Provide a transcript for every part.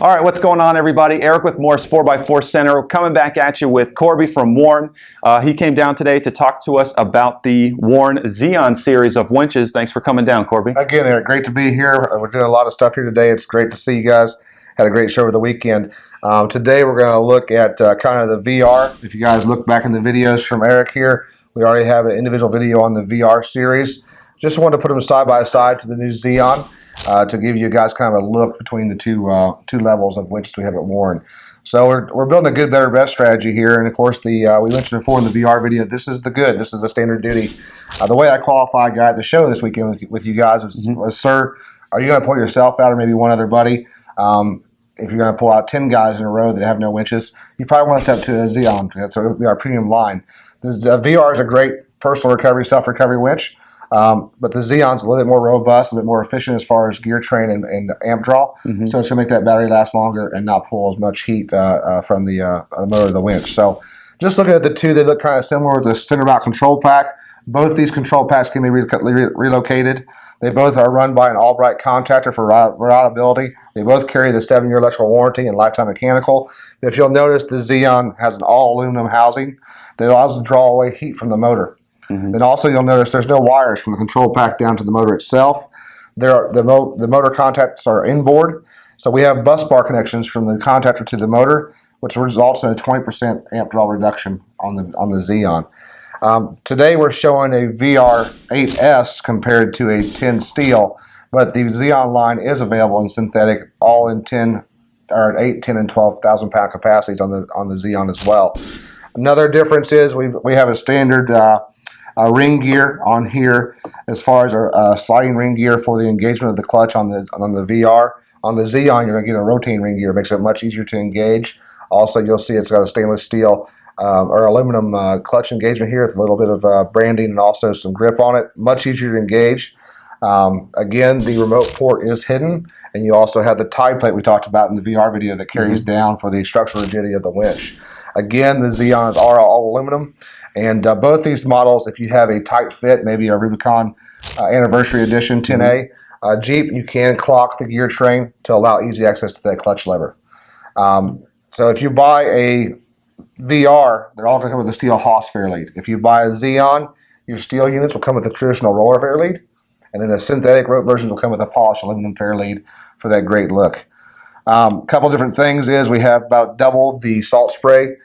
All right, what's going on, everybody? Eric with Morse 4x4 Center, coming back at you with Corby from WARN. He came down today to talk to us about the WARN Zeon series of winches. Thanks for coming down, Corby. Again, Eric, great to be here. We're doing a lot of stuff here today. It's great to see you guys. Had a great show over the weekend. Today we're going to look at kind of the VR. If you guys look back in the videos from Eric here, we already have an individual video on the VR series. Just wanted to put them side by side to the new Zeon. To give you guys kind of a look between the two levels of winches we have at WARN. So we're building a good, better, best strategy here. And of course, we mentioned before in the VR video, this is the good. This is the standard duty. The way I qualified guy at the show this weekend with you guys was, sir, are you going to pull yourself out or maybe one other buddy? If you're going to pull out 10 guys in a row that have no winches, you probably want to step to a Zeon. That's our premium line. This VR is a great personal recovery, self-recovery winch. But the Zeon's a little bit more robust, a little bit more efficient as far as gear train and amp draw. So it's going to make that battery last longer and not pull as much heat from the motor of the winch. So just looking at the two, they look kind of similar with the center mount control pack. Both these control packs can be relocated. They both are run by an Albright contactor for reliability. They both carry the 7-year electrical warranty and lifetime mechanical. If you'll notice, the Zeon has an all aluminum housing that allows to draw away heat from the motor. Then also you'll notice there's no wires from the control pack down to the motor itself. The motor contacts are inboard, so we have bus bar connections from the contactor to the motor, which results in a 20% amp draw reduction on the Zeon. Today we're showing a VR 8S compared to a 10 steel, but the Zeon line is available in synthetic, all in 10 or 8, 10, and 12,000 pound capacities on the Zeon as well. Another difference is we have a standard ring gear on here as far as our sliding ring gear for the engagement of the clutch on the VR. On the Zeon, you're going to get a rotating ring gear. It makes it much easier to engage. Also, you'll see it's got a stainless steel or aluminum clutch engagement here with a little bit of branding and also some grip on it. Much easier to engage. Again, the remote port is hidden, and you also have the tie plate we talked about in the VR video that carries down for the structural rigidity of the winch. Again, the Zeons are all aluminum. And both these models, if you have a tight fit, maybe a Rubicon Anniversary Edition 10A Jeep, you can clock the gear train to allow easy access to that clutch lever. So if you buy a VR, they're all going to come with a steel Haas FAIRLEAD. If you buy a Zeon, your steel units will come with a traditional roller FAIRLEAD, and then the synthetic rope versions will come with a polished aluminum FAIRLEAD for that great look. A couple different things is we have about double the salt spray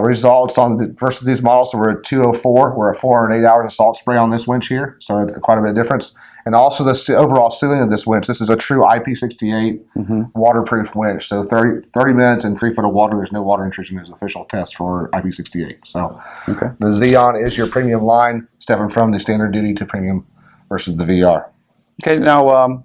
results on versus these models. So we're at 204. We're at 408 hours of salt spray on this winch here, so it's quite a bit of difference. And also the overall sealing of this winch. This is a true IP68 waterproof winch. So 30 minutes and 3 foot of water. There's no water intrusion. There's official test for IP68. So the Zeon is your premium line, stepping from the standard duty to premium versus the VR. Okay, now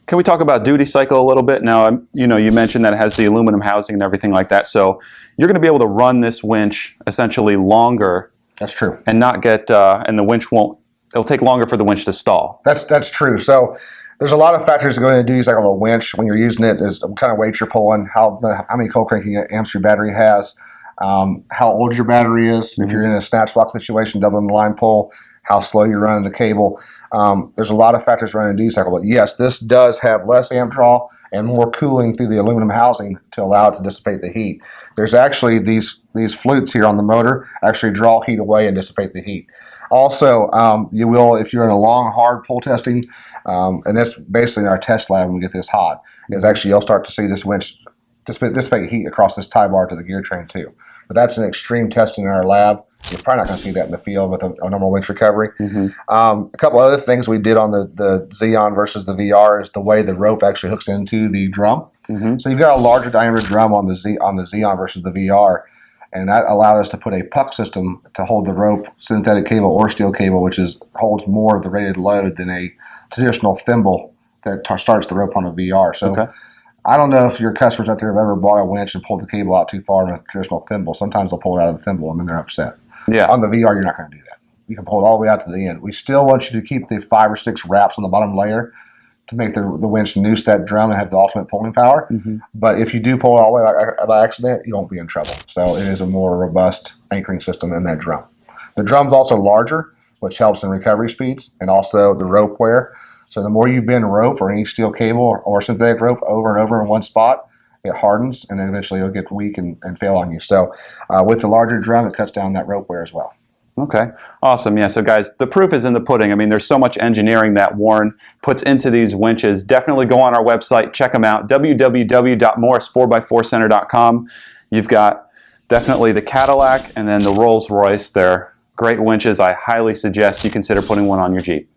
can we talk about duty cycle a little bit? Now, you mentioned that it has the aluminum housing and everything like that, so you're going to be able to run this winch essentially longer. That's true. And not get, and the winch won't, it'll take longer for the winch to stall. That's true. So there's a lot of factors that go into duty cycle of a winch when you're using it. There's what kind of weight you're pulling, how many cold cranking amps your battery has, how old your battery is, if you're in a snatch block situation, doubling the line pull, how slow you're running the cable. There's a lot of factors running a duty cycle, but yes, this does have less amp draw and more cooling through the aluminum housing to allow it to dissipate the heat. There's actually these flutes here on the motor actually draw heat away and dissipate the heat. Also, you will, if you're in a long, hard pull testing, and that's basically in our test lab when we get this hot, is actually you'll start to see this winch dissipate heat across this tie bar to the gear train too. But that's an extreme testing in our lab. You're probably not going to see that in the field with a normal winch recovery. A couple other things we did on the Zeon versus the VR is the way the rope actually hooks into the drum. So you've got a larger diameter drum on the Zeon versus the VR, and that allowed us to put a puck system to hold the rope, synthetic cable or steel cable, which holds more of the rated load than a traditional thimble that starts the rope on a VR. So I don't know if your customers out there have ever bought a winch and pulled the cable out too far in a traditional thimble. Sometimes they'll pull it out of the thimble and then they're upset. Yeah. On the VR, you're not going to do that. You can pull it all the way out to the end. We still want you to keep the 5 or 6 wraps on the bottom layer to make the winch noose that drum and have the ultimate pulling power. But if you do pull it all the way by accident, you won't be in trouble. So it is a more robust anchoring system in that drum. The drum's also larger, which helps in recovery speeds, and also the rope wear. So the more you bend rope or any steel cable or synthetic rope over and over in one spot, it hardens, and then eventually it'll get weak and fail on you. So with the larger drum, it cuts down that rope wear as well. Okay, awesome. Yeah, so guys, the proof is in the pudding. I mean, there's so much engineering that WARN puts into these winches. Definitely go on our website, check them out, www.morris4x4center.com. You've got definitely the Cadillac and then the Rolls-Royce. They're great winches. I highly suggest you consider putting one on your Jeep.